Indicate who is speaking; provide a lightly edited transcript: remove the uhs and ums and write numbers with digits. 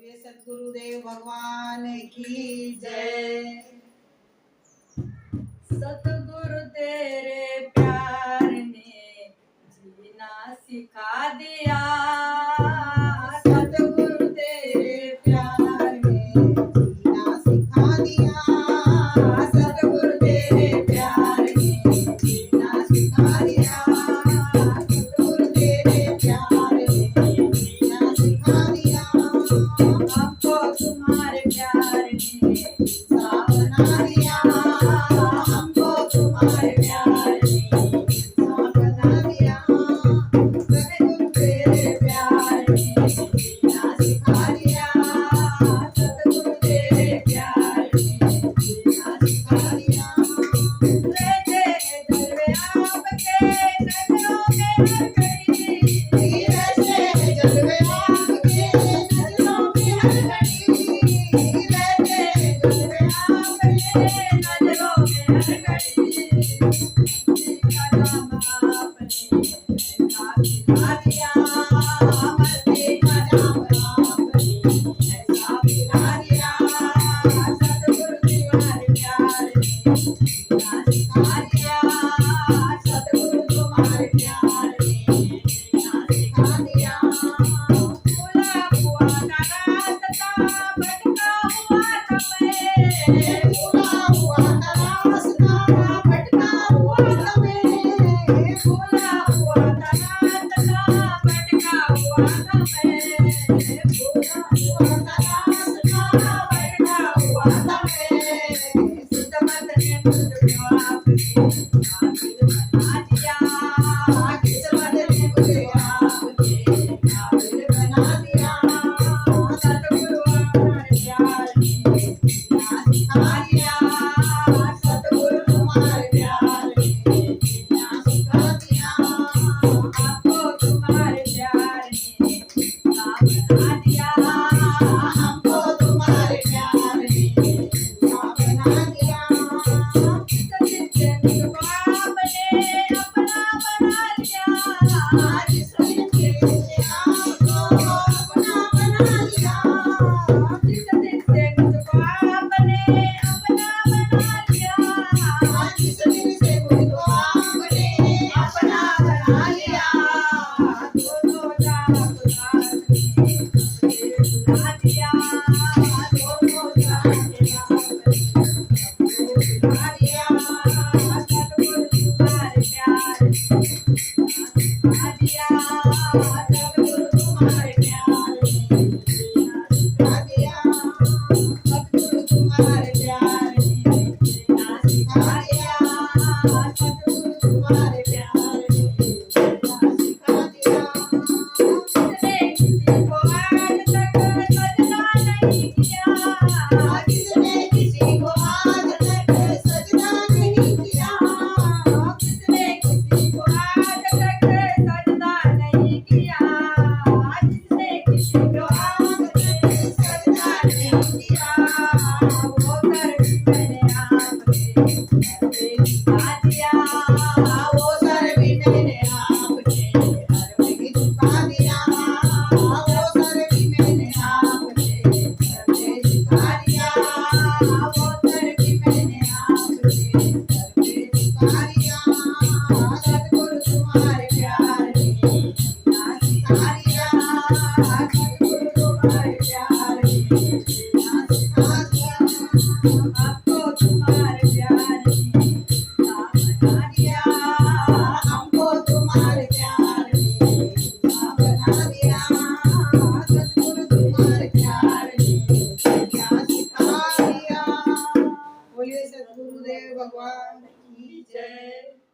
Speaker 1: बोलिए सतगुरुदेव भगवान की जय।
Speaker 2: सतगुरु तेरे प्यार ने जीना सिखा दिया।
Speaker 1: सतगुरु तेरे प्यार ने जीना सिखा दिया। सतगुरु तेरे प्यार ने जीना सिखा दिया। सतगुरु तेरे प्यार ने जीना सिखा दिया।
Speaker 2: हमको तुम्हारे प्यार ने
Speaker 1: इंसान बना दिया। हमको तुम्हारे प्यार ने इंसान बना दिया। सतगुरु तेरे प्यार ने जीना सिखा दिया। सतगुरु तेरे प्यार ने जीना सिखा दिया।
Speaker 2: रहते जलवे आपके नजरों में हर घड़ी।
Speaker 1: रहते हैं जलवे आपके नजरों में हर घड़ी। रहते हैं जलवे आपके
Speaker 2: नजरों में हर घड़ी। जिसका नाम आपने ऐसा खिला दिया।
Speaker 1: मस्ती का नाम आपने ऐसा पिला दिया। सतगुरु तुम्हारे प्यार ने जीना सिखा दिया। सतगुरु तुम्हारे प्यार ने जीना सिखा दिया।
Speaker 2: खुला हुआ था रास्ता, भटका हुआ था मैं।
Speaker 1: खुला हुआ था रास्ता, भटका हुआ था मैं।
Speaker 2: खुला हुआ था रास्ता, भटका हुआ था मैं।
Speaker 1: खुला हुआ था रास्ता, भटका हुआ था मैं।
Speaker 2: किस्मत ने मुझको आपके काबिल बना दिया।
Speaker 1: किस्मत ने मुझे आपके काबिल बना दिया। सतगुरु हमारे प्यार ने जीना सिखा दिया। सतगुरु तुम्हारे प्यार ने जीना सिखा दिया।
Speaker 2: हमको तुम्हारे प्यार ने काम बना दिया।
Speaker 1: हमको तुम्हारे प्यार ने जीना बना दिया।
Speaker 2: जिससे मुझको आपने अपना बना लिया।
Speaker 1: आज सच्चे आपको अपना बना लिया।
Speaker 2: जिससे मुझको आपने अपना बना लिया।
Speaker 1: आज से मुझको आपने अपना बना लिया।
Speaker 2: दोनों जात जात ने बुला दिया।
Speaker 1: दोनों जाते बुला दिया।
Speaker 2: सतगुरु तुम्हारे प्यार ने सिखा दिया।
Speaker 1: सतगुरु तुम्हारे प्यार ने जीना सिखा दिया। सतगुरु तुम्हारे प्यार ने जीना सिखा दिया। सतगुरु तुम्हारे प्यार ने जीना सिखा दिया।
Speaker 2: जिसने किसी को आज तक सजदा नहीं किया।
Speaker 1: किसने किसी को आज तक सजदा नहीं किया।
Speaker 2: जिसने किसी को आज तक सजदा नहीं किया। जिसने किसी को
Speaker 1: आज तक सजदा नहीं किया।
Speaker 2: वो कर भी मैंने आपके घर पे झुका दिया।
Speaker 1: वो सर भी मैंने आपके घर पे झुका दिया। वो सर भी मैंने आपके घर पे झुका दिया। वो सर भी मैंने आपके घर पे झुका दिया। सतगुरु तुम्हारे प्यार ने जीना सिखा दिया। सतगुरु तुम्हारे प्यार ने जीना सिखा दिया।
Speaker 2: आपको तुम्हारे प्यार ने काम बना दिया।
Speaker 1: हमको तुम्हारे प्यार ने जीना बना दिया। सतगुरु तुम्हारे प्यार ने जीना सिखा दिया। बोलिए सतगुरुदेव भगवान की जय।